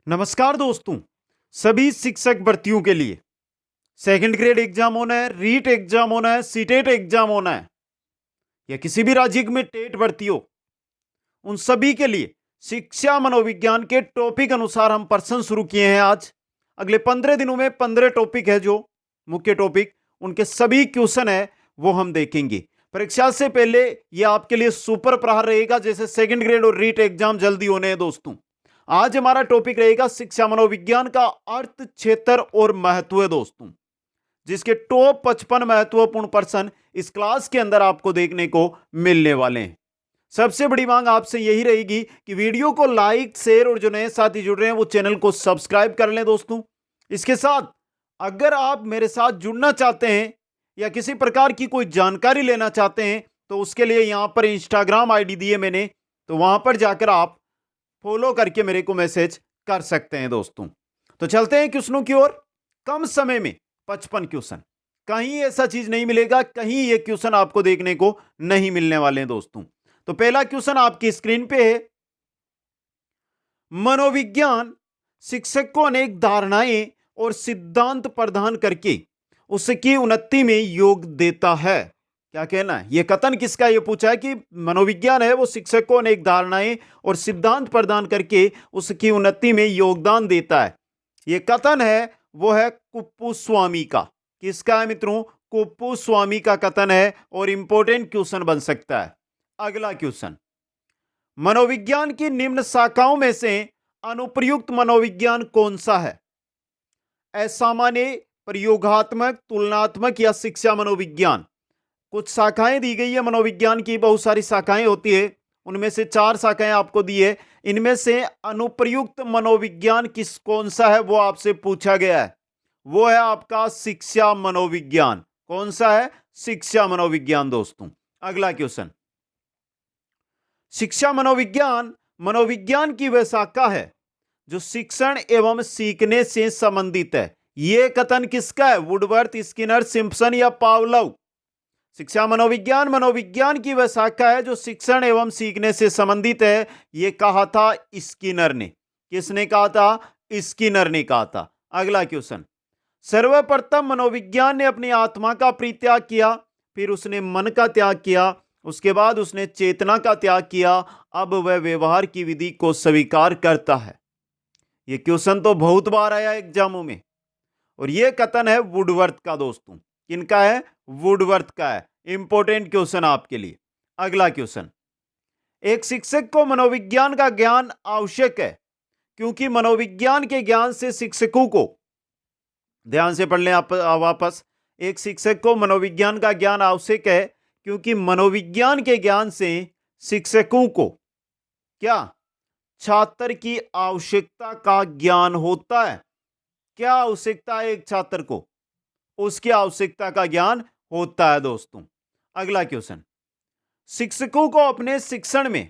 नमस्कार दोस्तों। सभी शिक्षक भर्तियों के लिए सेकंड ग्रेड एग्जाम होना है, रीट एग्जाम होना है, सीटेट एग्जाम होना है या किसी भी राज्य में टेट भर्ती हो, उन सभी के लिए शिक्षा मनोविज्ञान के टॉपिक अनुसार हम पर्सन शुरू किए हैं। आज अगले 15 दिनों में 15 टॉपिक है, जो मुख्य टॉपिक उनके सभी क्वेश्चन है वो हम देखेंगे। परीक्षा से पहले यह आपके लिए सुपर प्रहार रहेगा, जैसे सेकंड ग्रेड और रीट एग्जाम जल्दी होने हैं। दोस्तों, आज हमारा टॉपिक रहेगा शिक्षा मनोविज्ञान का अर्थ, क्षेत्र और महत्व है दोस्तों, जिसके टॉप 55 महत्वपूर्ण पर्सन इस क्लास के अंदर आपको देखने को मिलने वाले हैं। सबसे बड़ी मांग आपसे यही रहेगी कि वीडियो को लाइक, शेयर और जो नए साथी जुड़ रहे हैं वो चैनल को सब्सक्राइब कर लें। दोस्तों, इसके साथ अगर आप मेरे साथ जुड़ना चाहते हैं या किसी प्रकार की कोई जानकारी लेना चाहते हैं तो उसके लिए यहां पर इंस्टाग्राम आईडी दी है मैंने, तो वहां पर जाकर आप फॉलो करके मेरे को मैसेज कर सकते हैं। दोस्तों, तो चलते हैं क्वेश्चनों की ओर। कम समय में 55 क्वेश्चन, कहीं ऐसा चीज नहीं मिलेगा, कहीं ये क्वेश्चन आपको देखने को नहीं मिलने वाले हैं। दोस्तों, तो पहला क्वेश्चन आपकी स्क्रीन पे है। मनोविज्ञान शिक्षक को अनेक धारणाएं और सिद्धांत प्रदान करके उसकी उन्नति में योग देता है। क्या कहना है? यह कथन किसका? यह पूछा है कि मनोविज्ञान है वो शिक्षक को अनेक धारणाएं और सिद्धांत प्रदान करके उसकी उन्नति में योगदान देता है। यह कथन है वो है कुप्पुस्वामी का। किसका है मित्रों? कुप्पुस्वामी का कथन है और इंपॉर्टेंट क्वेश्चन बन सकता है। अगला क्वेश्चन, मनोविज्ञान की निम्न शाखाओं में से अनुप्रयुक्त मनोविज्ञान कौन सा है? असामान्य, प्रयोगात्मक, तुलनात्मक या शिक्षा मनोविज्ञान। कुछ शाखाएं दी गई है मनोविज्ञान की, बहुत सारी शाखाएं होती है, उनमें से 4 शाखाएं आपको दी है। इनमें से अनुप्रयुक्त मनोविज्ञान कौन सा है वो आपसे पूछा गया है। वो है आपका शिक्षा मनोविज्ञान। कौन सा है? शिक्षा मनोविज्ञान। दोस्तों, अगला क्वेश्चन, शिक्षा मनोविज्ञान मनोविज्ञान की वह शाखा है जो शिक्षण एवं सीखने से संबंधित है। यह कथन किसका है? वुडवर्थ, स्किनर, सिम्पसन या पावलोव। शिक्षा मनोविज्ञान मनोविज्ञान की वह शाखा है जो शिक्षण एवं सीखने से संबंधित है। यह कहा था स्किनर ने। किसने कहा था? स्किनर ने कहा था। अगला क्वेश्चन, सर्वप्रथम मनोविज्ञान ने अपनी आत्मा का परित्याग किया, फिर उसने मन का त्याग किया, उसके बाद उसने चेतना का त्याग किया, अब वह व्यवहार की विधि को स्वीकार करता है। यह क्वेश्चन तो बहुत बार आया एग्जामों में और यह कथन है वुडवर्थ का। दोस्तों, किनका है? वुडवर्थ का है। इंपॉर्टेंट क्वेश्चन आपके लिए। अगला क्वेश्चन, एक शिक्षक को मनोविज्ञान का ज्ञान आवश्यक है क्योंकि मनोविज्ञान के ज्ञान से शिक्षकों को, ध्यान से पढ़ लें आप वापस, एक शिक्षक को मनोविज्ञान का ज्ञान आवश्यक है क्योंकि मनोविज्ञान के ज्ञान से शिक्षकों को क्या? छात्र की आवश्यकता का ज्ञान होता है। क्या आवश्यकता है एक छात्र को? उसकी आवश्यकता का ज्ञान होता है। दोस्तों, अगला क्वेश्चन, शिक्षकों को अपने शिक्षण में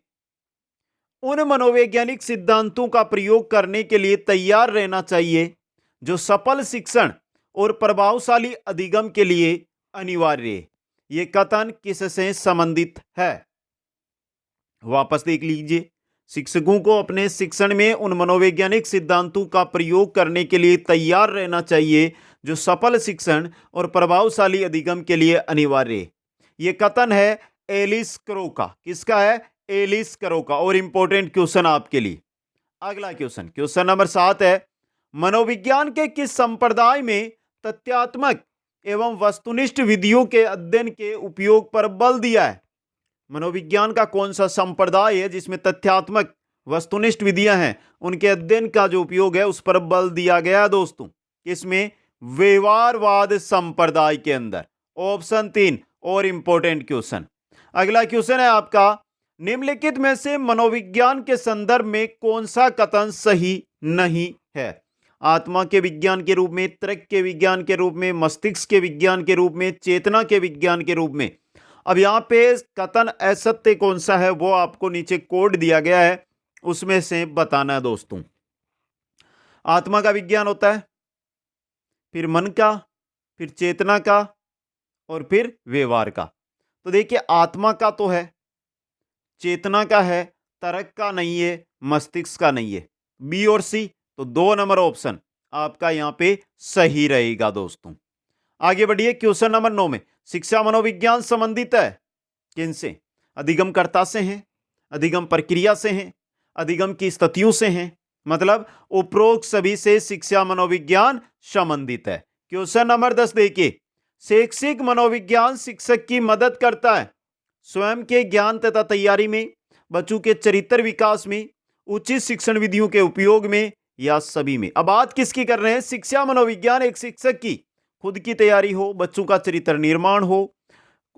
उन मनोवैज्ञानिक सिद्धांतों का प्रयोग करने के लिए तैयार रहना चाहिए जो सफल शिक्षण और प्रभावशाली अधिगम के लिए अनिवार्य है। यह कथन किससे संबंधित है? वापस देख लीजिए। शिक्षकों को अपने शिक्षण में उन मनोवैज्ञानिक सिद्धांतों का प्रयोग करने के लिए तैयार रहना चाहिए जो सफल शिक्षण और प्रभावशाली अधिगम के लिए अनिवार्य है। यह कथन है एलिस क्रो का। किसका है? एलिस क्रो का। और इंपॉर्टेंट क्वेश्चन आपके लिए। अगला क्वेश्चन, क्वेश्चन नंबर 7 है, मनोविज्ञान के किस संप्रदाय में तथ्यात्मक एवं वस्तुनिष्ठ विधियों के अध्ययन के उपयोग पर बल दिया है? मनोविज्ञान का कौन सा संप्रदाय है जिसमें तथ्यात्मक वस्तुनिष्ठ विधियां हैं, उनके अध्ययन का जो उपयोग है उस पर बल दिया गया? दोस्तों, किसमें? व्यवहारवाद संप्रदाय के अंदर। ऑप्शन 3। और इंपॉर्टेंट क्वेश्चन। अगला क्वेश्चन है आपका, निम्नलिखित में से मनोविज्ञान के संदर्भ में कौन सा कथन सही नहीं है? आत्मा के विज्ञान के रूप में, तर्क के विज्ञान के रूप में, मस्तिष्क के विज्ञान के रूप में, चेतना के विज्ञान के रूप में। अब यहां पे कथन असत्य कौन सा है वो आपको नीचे कोड दिया गया है, उसमें से बताना है। दोस्तों, आत्मा का विज्ञान होता है, फिर मन का, फिर चेतना का और फिर व्यवहार का। तो देखिए, आत्मा का तो है, चेतना का है, तर्क का नहीं है, मस्तिष्क का नहीं है। बी और सी? तो 2 नंबर ऑप्शन आपका यहां पे सही रहेगा दोस्तों। आगे बढ़िए क्वेश्चन नंबर 9 में, शिक्षा मनोविज्ञान संबंधित है किनसे? अधिगमकर्ता से हैं, अधिगम प्रक्रिया से हैं, अधिगम की स्थितियों से हैं। मतलब उपरोक्त सभी से शिक्षा मनोविज्ञान संबंधित है। क्वेश्चन नंबर 10 देखिए, शैक्षिक मनोविज्ञान शिक्षक की मदद करता है स्वयं के ज्ञान तथा तैयारी में, बच्चों के चरित्र विकास में, उचित शिक्षण विधियों के उपयोग में, या सभी में। अब बात किसकी कर रहे हैं? शिक्षा मनोविज्ञान एक शिक्षक की खुद की तैयारी हो, बच्चों का चरित्र निर्माण हो,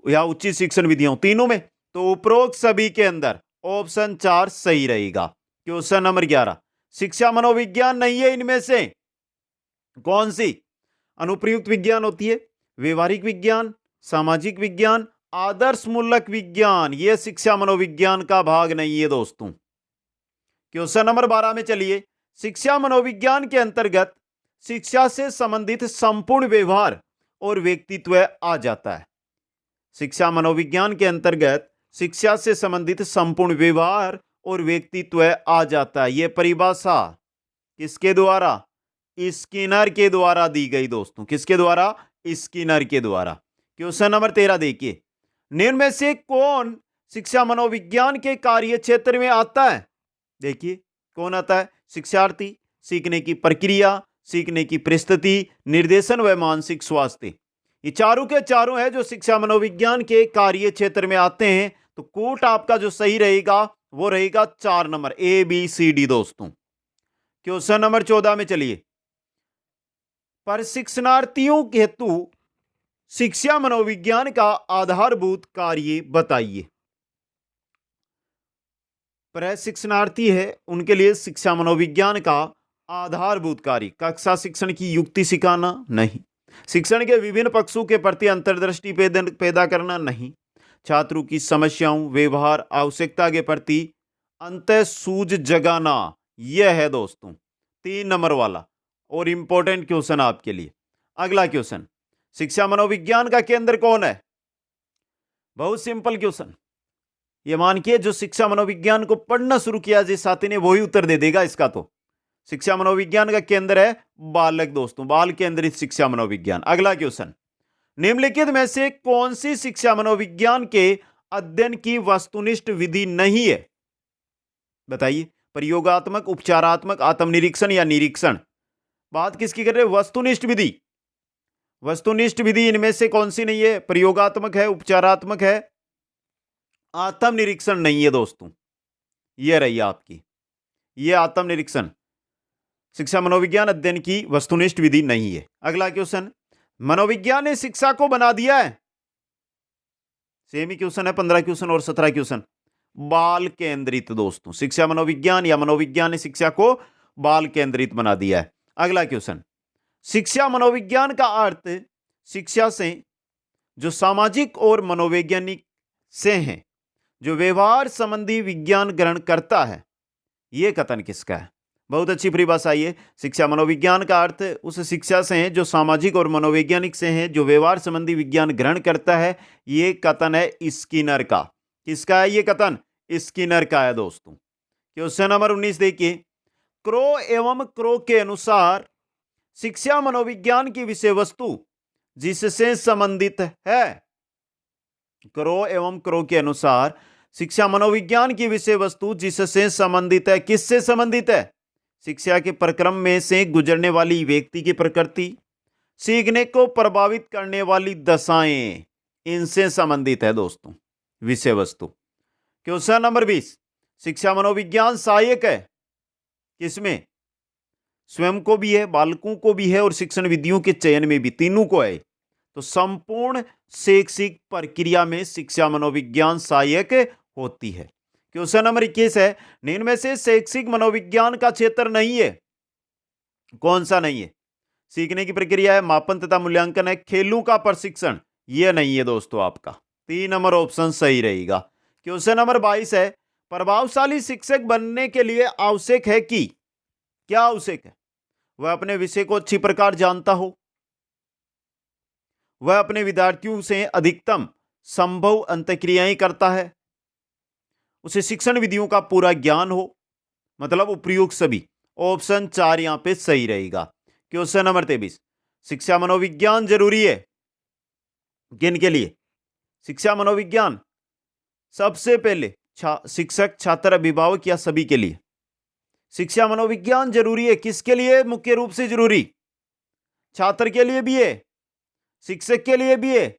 या उचित शिक्षण विधियों, तीनों में। तो उपरोक्त सभी के अंदर ऑप्शन 4 सही रहेगा। क्वेश्चन नंबर 11, शिक्षा मनोविज्ञान नहीं है इनमें से कौन सी? अनुप्रयुक्त विज्ञान होती है, व्यवहारिक विज्ञान, सामाजिक विज्ञान, आदर्शमूलक विज्ञान। यह शिक्षा मनोविज्ञान का भाग नहीं है दोस्तों। क्वेश्चन नंबर 12 में चलिए, शिक्षा मनोविज्ञान के अंतर्गत शिक्षा से संबंधित संपूर्ण व्यवहार और व्यक्तित्व आ जाता है। शिक्षा मनोविज्ञान के अंतर्गत शिक्षा से संबंधित संपूर्ण व्यवहार और व्यक्तित्व आ जाता है। यह परिभाषा किसके द्वारा? स्किनर के द्वारा दी गई दोस्तों। किसके द्वारा? स्किनर के द्वारा। क्वेश्चन नंबर 13 देखिए, निम्न में से कौन शिक्षा मनोविज्ञान के कार्य क्षेत्र में आता है? देखिए कौन आता है? शिक्षार्थी, सीखने की प्रक्रिया, सीखने की परिस्थिति, निर्देशन व मानसिक स्वास्थ्य। ये चारों के चारों है जो शिक्षा मनोविज्ञान के कार्य क्षेत्र में आते हैं। तो कोट आपका जो सही रहेगा वो रहेगा 4 नंबर, ABCD दोस्तों। क्वेश्चन नंबर 14 में चलिए, प्रशिक्षणार्थियों हेतु शिक्षा मनोविज्ञान का आधारभूत कार्य बताइए। प्रशिक्षणार्थी है उनके लिए शिक्षा मनोविज्ञान का आधारभूत कार्य कक्षा शिक्षण की युक्ति सिखाना नहीं, शिक्षण के विभिन्न पक्षों के प्रति अंतर्दृष्टि पैदा करना नहीं, छात्रों की समस्याओं, व्यवहार, आवश्यकता के प्रति अंतःसूझ जगाना। यह है दोस्तों 3 नंबर वाला और इंपॉर्टेंट क्वेश्चन आपके लिए। अगला क्वेश्चन, शिक्षा मनोविज्ञान का केंद्र कौन है? बहुत सिंपल क्वेश्चन। ये मान के जो शिक्षा मनोविज्ञान को पढ़ना शुरू किया जिस साथी ने वही उत्तर दे देगा इसका। तो शिक्षा मनोविज्ञान का केंद्र है बालक दोस्तों, बाल केंद्रित शिक्षा मनोविज्ञान। अगला क्वेश्चन, निम्नलिखित में से कौन सी शिक्षा मनोविज्ञान के अध्ययन की वस्तुनिष्ठ विधि नहीं है? बताइए। प्रयोगात्मक, उपचारात्मक, आत्मनिरीक्षण या निरीक्षण। बात किसकी कर रहे हैं? वस्तुनिष्ठ विधि। वस्तुनिष्ठ विधि इनमें से कौन सी नहीं है? प्रयोगात्मक है, उपचारात्मक है, आत्मनिरीक्षण नहीं है दोस्तों। यह रही आपकी, यह आत्मनिरीक्षण शिक्षा मनोविज्ञान अध्ययन की वस्तुनिष्ठ विधि नहीं है। अगला क्वेश्चन, मनोविज्ञान ने शिक्षा को बना दिया है। सेम ही क्वेश्चन है, 15 क्वेश्चन और 17 क्वेश्चन। बाल केंद्रित दोस्तों, शिक्षा मनोविज्ञान या मनोविज्ञान ने शिक्षा को बाल केंद्रित बना दिया है। अगला क्वेश्चन, शिक्षा मनोविज्ञान का अर्थ शिक्षा से जो सामाजिक और मनोवैज्ञानिक से हैं, जो व्यवहार संबंधी विज्ञान ग्रहण करता है, यह कथन किसका है? बहुत अच्छी परिभाषा है। शिक्षा मनोविज्ञान का अर्थ उस शिक्षा से है जो सामाजिक और मनोवैज्ञानिक से है, जो व्यवहार संबंधी विज्ञान ग्रहण करता है। यह कथन है स्किनर का। किसका है यह कथन? स्किनर का है दोस्तों। क्वेश्चन नंबर 19 देखिए, क्रो एवं क्रो के अनुसार शिक्षा मनोविज्ञान की विषय वस्तु जिससे संबंधित है। क्रो एवं क्रो के अनुसार शिक्षा मनोविज्ञान की विषय वस्तु जिससे संबंधित है। किससे संबंधित है? शिक्षा के प्रक्रम में से गुजरने वाली व्यक्ति की प्रकृति, सीखने को प्रभावित करने वाली दशाएं, इनसे संबंधित है दोस्तों विषय वस्तु। क्वेश्चन नंबर 20, शिक्षा मनोविज्ञान सहायक है किसमें? स्वयं को भी है, बालकों को भी है और शिक्षण विधियों के चयन में भी, तीनों को है। तो संपूर्ण शैक्षिक प्रक्रिया में शिक्षा मनोविज्ञान सहायक होती है। क्वेश्चन नंबर 21 है, निम्न में से शैक्षिक मनोविज्ञान का क्षेत्र नहीं है। कौन सा नहीं है? सीखने की प्रक्रिया है, मापन तथा मूल्यांकन है, खेलों का प्रशिक्षण, यह नहीं है दोस्तों आपका। 3 नंबर ऑप्शन सही रहेगा। क्वेश्चन नंबर 22 है, प्रभावशाली शिक्षक बनने के लिए आवश्यक है कि, क्या आवश्यक है? वह अपने विषय को अच्छी प्रकार जानता हो, वह अपने विद्यार्थियों से अधिकतम संभव अंतःक्रियाएं करता है, उसे शिक्षण विधियों का पूरा ज्ञान हो, मतलब उपयुक्त सभी, ऑप्शन 4 यहां पे सही रहेगा। क्वेश्चन नंबर 23, शिक्षा मनोविज्ञान जरूरी है किन के लिए? शिक्षा मनोविज्ञान सबसे पहले शिक्षक, छात्र, अभिभावक या सभी के लिए? शिक्षा मनोविज्ञान जरूरी है किसके लिए? मुख्य रूप से जरूरी छात्र के लिए भी है, शिक्षक के लिए भी है,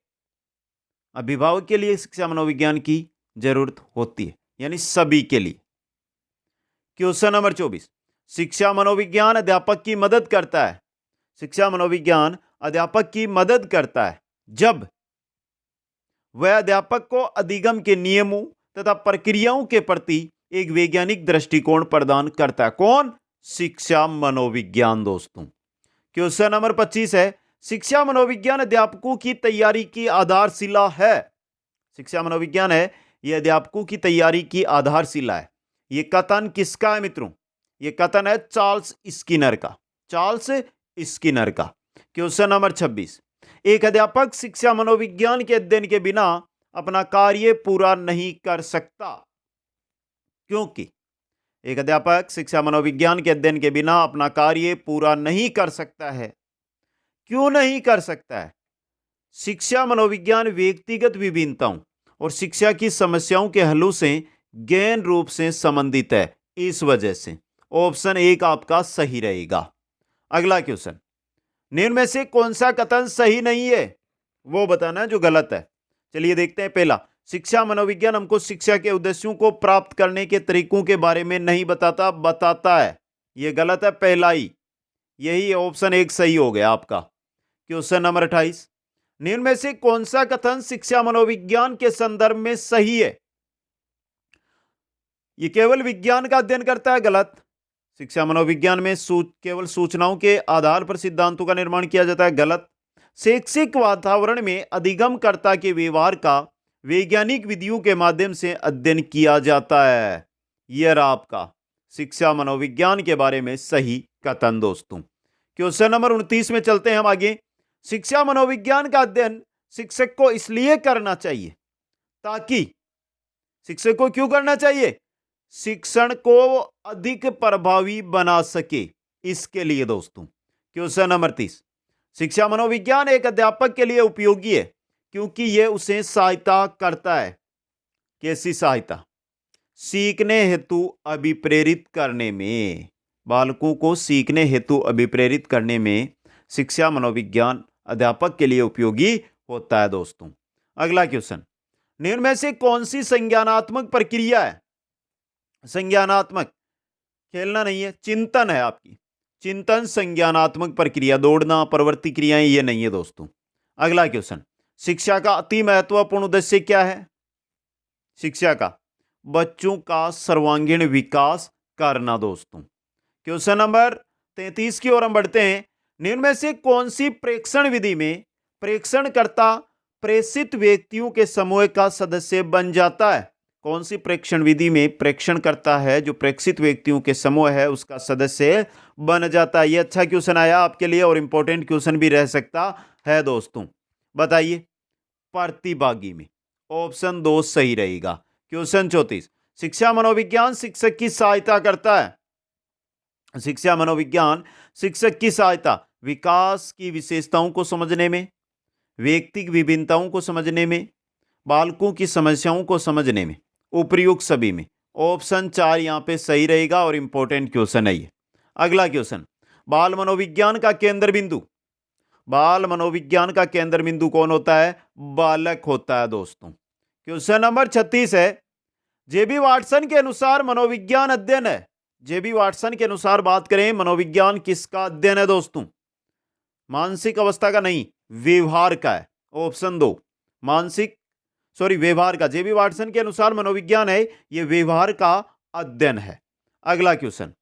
अभिभावक के लिए शिक्षा मनोविज्ञान की जरूरत होती है, यानी सभी के लिए। क्वेश्चन नंबर 24, शिक्षा मनोविज्ञान अध्यापक की मदद करता है। शिक्षा मनोविज्ञान अध्यापक की मदद करता है जब वह अध्यापक को अधिगम के नियमों तथा प्रक्रियाओं के प्रति एक वैज्ञानिक दृष्टिकोण प्रदान करता है। कौन? शिक्षा मनोविज्ञान दोस्तों। क्वेश्चन नंबर 25 है, शिक्षा मनोविज्ञान अध्यापकों की तैयारी की आधारशिला है। शिक्षा मनोविज्ञान है यह अध्यापकों की तैयारी की आधारशिला है। यह कथन किसका है मित्रों? यह कथन है चार्ल्स स्किनर का। चार्ल्स स्किनर का। क्वेश्चन नंबर 26, एक अध्यापक शिक्षा मनोविज्ञान के अध्ययन के बिना अपना कार्य पूरा नहीं कर सकता। क्योंकि एक अध्यापक शिक्षा मनोविज्ञान के अध्ययन के बिना अपना कार्य पूरा नहीं कर सकता है। क्यों नहीं कर सकता है? शिक्षा मनोविज्ञान व्यक्तिगत विभिन्नताओं और शिक्षा की समस्याओं के हलों से गहन रूप से संबंधित है, इस वजह से ऑप्शन 1 आपका सही रहेगा। अगला क्वेश्चन, निम्न में से कौन सा कथन सही नहीं है वो बताना है जो गलत है। चलिए देखते हैं। पहला, शिक्षा मनोविज्ञान हमको शिक्षा के उद्देश्यों को प्राप्त करने के तरीकों के बारे में नहीं बताता, बताता है। यह गलत है पहला ही, यही ऑप्शन 1 सही हो गया आपका। क्वेश्चन नंबर 28, निम्न में से कौन सा कथन शिक्षा मनोविज्ञान के संदर्भ में सही है? यह केवल विज्ञान का अध्ययन करता है, गलत। शिक्षा मनोविज्ञान में केवल सूचनाओं के आधार पर सिद्धांतों का निर्माण किया जाता है, गलत। शैक्षिक वातावरण में अधिगमकर्ता के व्यवहार का वैज्ञानिक विधियों के माध्यम से अध्ययन किया जाता है। यह रहा आपका शिक्षा मनोविज्ञान के बारे में सही कथन दोस्तों। क्वेश्चन नंबर 29 में चलते हैं हम आगे। शिक्षा मनोविज्ञान का अध्ययन शिक्षक को इसलिए करना चाहिए ताकि, शिक्षक को क्यों करना चाहिए? शिक्षण को अधिक प्रभावी बना सके, इसके लिए दोस्तों। क्वेश्चन नंबर 30, शिक्षा मनोविज्ञान एक अध्यापक के लिए उपयोगी है क्योंकि यह उसे सहायता करता है। कैसी सहायता? सीखने हेतु अभिप्रेरित करने में, बालकों को सीखने हेतु अभिप्रेरित करने में शिक्षा मनोविज्ञान अध्यापक के लिए उपयोगी होता है दोस्तों। अगला क्वेश्चन, निम्न में से कौन सी संज्ञानात्मक प्रक्रिया है? संज्ञानात्मक, खेलना नहीं है, चिंतन है आपकी। चिंतन संज्ञानात्मक प्रक्रिया, दौड़ना, प्रवृत्ति क्रियाएं, ये नहीं है दोस्तों। अगला क्वेश्चन, शिक्षा का अति महत्वपूर्ण उद्देश्य क्या है? शिक्षा का बच्चों का सर्वांगीण विकास करना दोस्तों। क्वेश्चन नंबर 33 की ओर हम बढ़ते हैं। निम्न में से कौन सी प्रेक्षण विधि में प्रेक्षणकर्ता प्रेषित व्यक्तियों के समूह का सदस्य बन जाता है? कौन सी प्रेक्षण विधि में प्रेक्षण करता है जो प्रेक्षित व्यक्तियों के समूह है उसका सदस्य बन जाता है? यह अच्छा क्वेश्चन आया आपके लिए और इंपॉर्टेंट क्वेश्चन भी रह सकता है दोस्तों। बताइए। प्रतिभागी में ऑप्शन 2 सही रहेगा। क्वेश्चन 34, शिक्षा मनोविज्ञान शिक्षक की सहायता करता है। शिक्षा मनोविज्ञान शिक्षक की सहायता विकास की विशेषताओं को समझने में, व्यक्तिगत विभिन्नताओं को समझने में, बालकों की समस्याओं को समझने में, उपयुक्त सभी में। ऑप्शन 4 यहां पे सही रहेगा और इंपॉर्टेंट क्वेश्चन है ये। अगला क्वेश्चन, बाल मनोविज्ञान का केंद्र बिंदु। बाल मनोविज्ञान का केंद्र बिंदु कौन होता है? बालक होता है दोस्तों। क्वेश्चन नंबर 36 है, जेबी वाटसन के अनुसार मनोविज्ञान अध्ययन है। जेबी वाटसन के अनुसार बात करें, मनोविज्ञान किसका अध्ययन है दोस्तों? मानसिक अवस्था का नहीं, व्यवहार का है। ऑप्शन 2 व्यवहार का। जेबी वाटसन के अनुसार मनोविज्ञान है यह व्यवहार का अध्ययन है। अगला क्वेश्चन,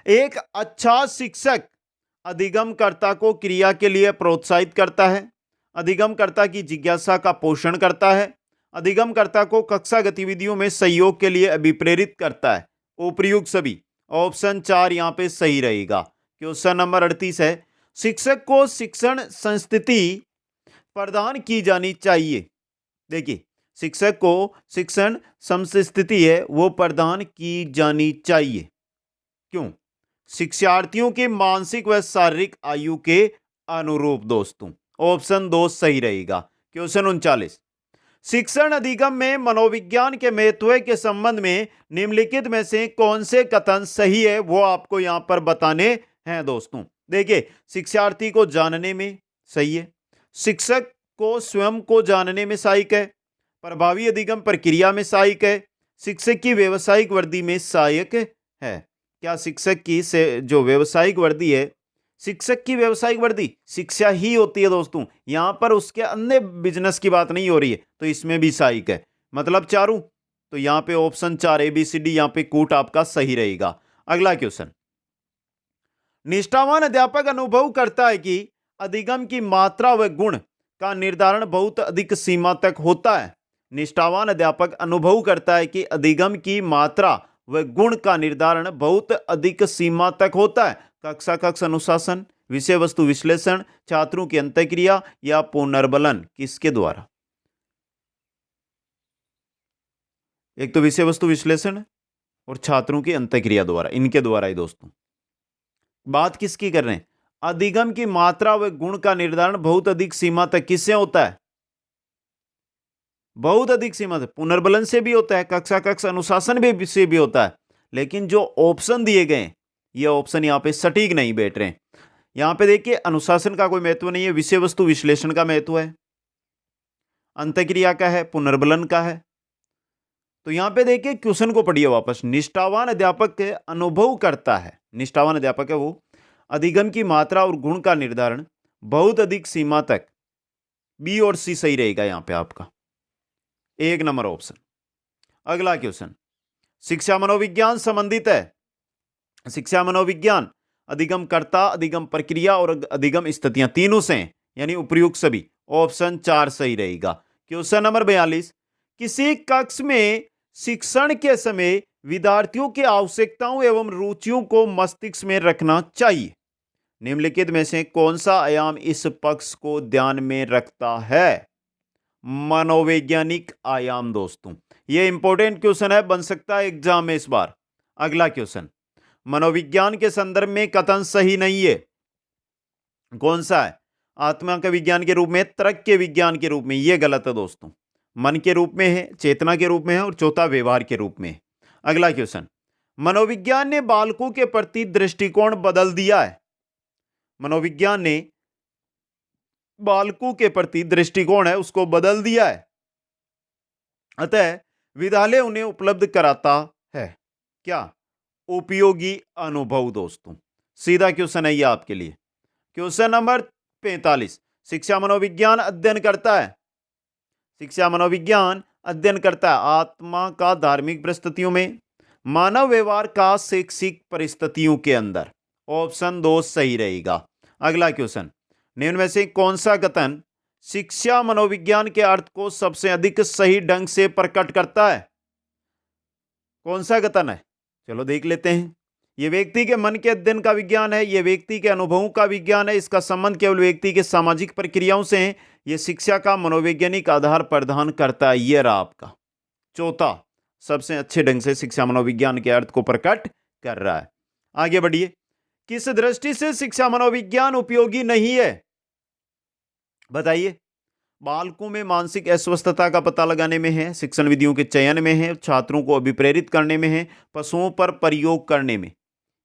एक अच्छा शिक्षक अधिगमकर्ता को क्रिया के लिए प्रोत्साहित करता है, अधिगमकर्ता की जिज्ञासा का पोषण करता है, अधिगमकर्ता को कक्षा गतिविधियों में सहयोग के लिए अभिप्रेरित करता है। उपयुक्त सभी। ऑप्शन 4 यहां पे सही रहेगा। क्वेश्चन नंबर 38 है, शिक्षक को शिक्षण संस्कृति प्रदान की जानी चाहिए। देखिए, शिक्षक को शिक्षण समस्थिति है वो प्रदान की जानी चाहिए। क्यों? शिक्षार्थियों की मानसिक व शारीरिक आयु के अनुरूप दोस्तों। ऑप्शन 2 सही रहेगा। क्वेश्चन 39, शिक्षण अधिगम में मनोविज्ञान के महत्व के संबंध में निम्नलिखित में से कौन से कथन सही है वो आपको यहां पर बताने हैं दोस्तों। देखिए, शिक्षार्थी को जानने में सही है, शिक्षक को स्वयं को जानने में सहायक है, प्रभावी अधिगम प्रक्रिया में सहायक है, शिक्षक की व्यवसायिक वर्दी में सहायक है। क्या शिक्षक की से जो व्यवसायिक वर्दी है, शिक्षक की व्यवसायिक वर्दी शिक्षा ही होती है दोस्तों, यहां पर उसके अन्य बिजनेस की बात नहीं हो रही है, तो इसमें भी सहायक है, मतलब चारों। तो यहां पे ऑप्शन 4 ABCD यहां पे कूट आपका सही रहेगा। अगला क्वेश्चन, निष्ठावान अध्यापक अनुभव करता है कि अधिगम की मात्रा व गुण का निर्धारण बहुत अधिक सीमा तक होता है। निष्ठावान अध्यापक अनुभव करता है कि अधिगम की मात्रा व गुण का निर्धारण बहुत अधिक सीमा तक होता है। कक्षा कक्ष अनुशासन, विषय वस्तु विश्लेषण, छात्रों की अंतःक्रिया या पुनर्बलन, किसके द्वारा? एक तो विषय वस्तु विश्लेषण और छात्रों की अंतःक्रिया द्वारा, इनके द्वारा ही दोस्तों। बात किसकी कर रहे हैं? अधिगम की मात्रा व गुण का निर्धारण बहुत अधिक सीमा तक किससे होता है? बहुत अधिक सीमा से, पुनर्बलन से भी होता है, कक्षा कक्ष अनुशासन भी से भी होता है। लेकिन जो ऑप्शन दिए गए ये ऑप्शन यहां पे सटीक नहीं बैठ रहे हैं। यहां पे देखिए, अनुशासन का कोई महत्व नहीं है, विषय वस्तु विश्लेषण का महत्व है, अंतःक्रिया का है, पुनर्बलन का है। तो यहां पे देखिए, क्वेश्चन को पढ़िए वापस। निष्ठावान अध्यापक के अनुभव करता है, निष्ठावान अध्यापक है वो, अधिगम की मात्रा और गुण का निर्धारण बहुत अधिक सीमा तक, बी और सी सही रहेगा यहां पे आपका, 1 नंबर ऑप्शन। अगला क्वेश्चन, शिक्षा मनोविज्ञान संबंधित है। शिक्षा मनोविज्ञान अधिगम कर्ता, अधिगम प्रक्रिया और अधिगम स्थितियां तीनों से हैं, यानी उपयुक्त सभी। ऑप्शन 4 सही रहेगा। क्वेश्चन नंबर 42, किसी कक्ष में शिक्षण के समय विद्यार्थियों की आवश्यकताओं एवं रुचियों को मस्तिष्क में रखना चाहिए। निम्नलिखित में से कौन सा आयाम इस पक्ष को ध्यान में रखता है? मनोवैज्ञानिक आयाम दोस्तों। यह इंपॉर्टेंट क्वेश्चन है, बन सकता है एग्जाम में इस बार। अगला क्वेश्चन, मनोविज्ञान के संदर्भ में कथन सही नहीं है, कौन सा है? आत्मा के विज्ञान के रूप में, तर्क के विज्ञान के रूप में, यह गलत है दोस्तों। मन के रूप में है, चेतना के रूप में है, और चौथा व्यवहार के रूप में है। अगला क्वेश्चन, मनोविज्ञान ने बालकों के प्रति दृष्टिकोण बदल दिया है। मनोविज्ञान ने बालकों के प्रति दृष्टिकोण है उसको बदल दिया है, अतः विद्यालय उन्हें उपलब्ध कराता है क्या? उपयोगी अनुभव दोस्तों। सीधा क्वेश्चन है ये आपके लिए। क्वेश्चन नंबर 45, शिक्षा मनोविज्ञान अध्ययन करता है, शिक्षा मनोविज्ञान अध्ययन करता है आत्मा का धार्मिक परिस्थितियों में, मानव व्यवहार का शैक्षिक परिस्थितियों के अंदर। ऑप्शन 2 सही रहेगा। अगला क्वेश्चन, निम्न में से कौन सा कथन शिक्षा मनोविज्ञान के अर्थ को सबसे अधिक सही ढंग से प्रकट करता है? कौन सा कथन है? चलो देख लेते हैं। यह व्यक्ति के मन के अध्ययन का विज्ञान है, यह व्यक्ति के अनुभवों का विज्ञान है, इसका संबंध केवल व्यक्ति के सामाजिक प्रक्रियाओं से है, यह शिक्षा का मनोवैज्ञानिक आधार प्रदान करता है। यह रहा आपका चौथा, सबसे अच्छे ढंग से शिक्षा मनोविज्ञान के अर्थ को प्रकट कर रहा है। आगे बढ़िए, किस दृष्टि से शिक्षा मनोविज्ञान उपयोगी नहीं है? बताइए। बालकों में मानसिक अस्वस्थता का पता लगाने में है, शिक्षण विधियों के चयन में है, छात्रों को अभिप्रेरित करने में है, पशुओं पर प्रयोग करने में।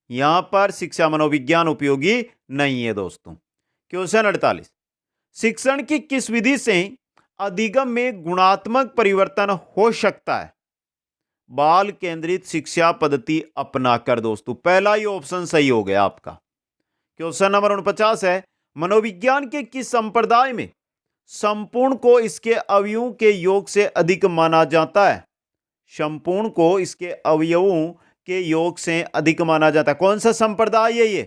यहां पर शिक्षा मनोविज्ञान उपयोगी नहीं है दोस्तों। क्वेश्चन 48, शिक्षण की किस विधि से अधिगम में गुणात्मक परिवर्तन हो सकता है? बाल केंद्रित शिक्षा पद्धति अपनाकर दोस्तों। पहला ही ऑप्शन सही हो गया आपका। क्वेश्चन नंबर 49 है, मनोविज्ञान के किस संप्रदाय में संपूर्ण को इसके अवयवों के योग से अधिक माना जाता है? संपूर्ण को इसके अवयवों के योग से अधिक माना जाता है। कौन सा संप्रदाय है ये?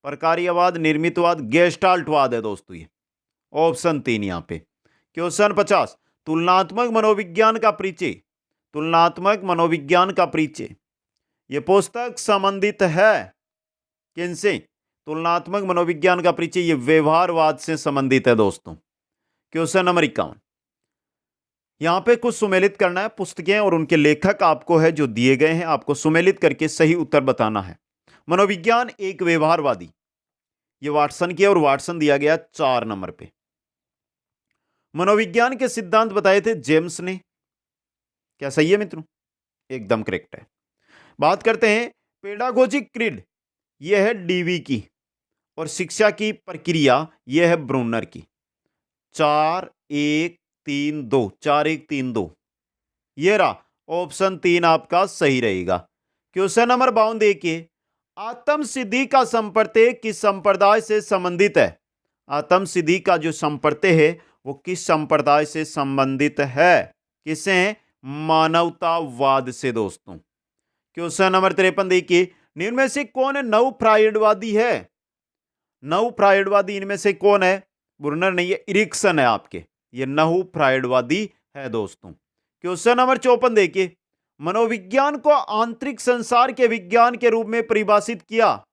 प्रकार्यवाद, निर्मितवाद, गेस्टाल्टवाद है दोस्तों ये। ऑप्शन 3 यहां पे। क्वेश्चन 50, तुलनात्मक मनोविज्ञान का परिचय, तुलनात्मक मनोविज्ञान का परिचय, यह पुस्तक संबंधित है किनसे? तुलनात्मक मनोविज्ञान का परिचय ये व्यवहारवाद से संबंधित है दोस्तों। क्वेश्चन नंबर 51, यहां पे कुछ सुमेलित करना है, पुस्तकें और उनके लेखक आपको है जो दिए गए हैं, आपको सुमेलित करके सही उत्तर बताना है। मनोविज्ञान एक व्यवहारवादी, ये वाटसन की है और वाटसन दिया गया 4 नंबर पे। मनोविज्ञान के सिद्धांत बताए थे जेम्स ने। क्या सही है मित्रों? एकदम करेक्ट है। बात करते हैं पेडागोजिक क्रीड, यह है डीवी की, और शिक्षा की प्रक्रिया यह है ब्रूनर की। 4-1-3-2, 4-1-3-2, ये रहा ऑप्शन 3 आपका सही रहेगा। क्वेश्चन नंबर 52 देखिए, आत्म सिद्धि का संप्रत्यय किस संप्रदाय से संबंधित है? आत्म सिद्धि का जो संप्रत्यय है वो किस संप्रदाय से संबंधित है? किससे? मानवतावाद से दोस्तों। क्वेश्चन नंबर 53 देखिए, निम्न में से कौन नव फ्रायडवादी है? नव फ्रायडवादी इनमें से कौन है? ब्रूनर नहीं है, इरिक्सन है आपके, ये नव फ्रायडवादी है दोस्तों। क्वेश्चन नंबर 54 देखिए, मनोविज्ञान को आंतरिक संसार के विज्ञान के रूप में परिभाषित किया।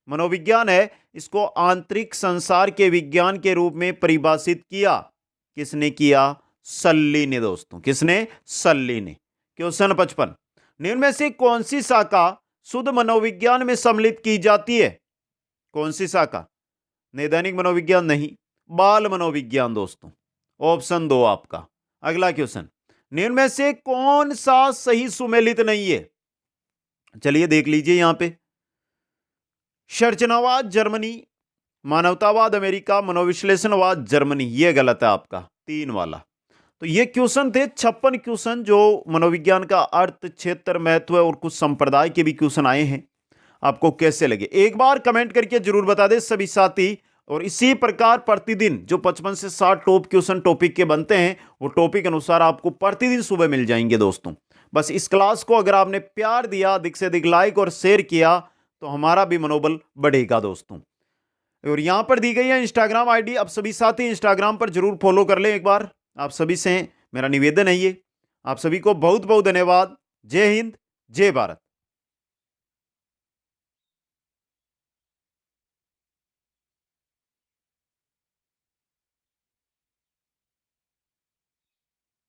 मनोविज्ञान है, इसको आंतरिक संसार के विज्ञान के रूप में परिभाषित किया। किसने किया? सल्ली ने दोस्तों। किसने? सल्ली ने। क्वेश्चन 55, निम्न में से कौन सी शाखा शुद्ध मनोविज्ञान में सम्मिलित की जाती है? कौन सी शाखा? नैदानिक मनोविज्ञान नहीं, बाल मनोविज्ञान दोस्तों। ऑप्शन 2 आपका। अगला क्वेश्चन, निम्न में से कौन सा सही सुमेलित नहीं है? चलिए देख लीजिए यहां पे, संरचनावाद जर्मनी, मानवतावाद अमेरिका, मनोविश्लेषणवाद जर्मनी, ये गलत है आपका 3 वाला। तो ये क्वेश्चन थे 56 क्वेश्चन जो मनोविज्ञान का अर्थ, क्षेत्र, महत्व और कुछ संप्रदाय के भी क्वेश्चन आए हैं। आपको कैसे लगे एक बार कमेंट करके जरूर बता दें सभी साथी। और इसी प्रकार प्रतिदिन जो 55 से 60 टॉप क्वेश्चन टॉपिक के बनते हैं वो टॉपिक अनुसार आपको प्रतिदिन सुबह मिल जाएंगे दोस्तों। बस इस क्लास को अगर आपने प्यार दिया, अधिक से अधिक लाइक और शेयर किया तो हमारा भी मनोबल बढ़ेगा दोस्तों। और यहां पर दी गई है इंस्टाग्राम आईडी, आप सभी साथी इंस्टाग्राम पर जरूर फॉलो कर लें एक बार। आप सभी से मेरा निवेदन है ये। आप सभी को बहुत बहुत धन्यवाद। जय हिंद, जय भारत।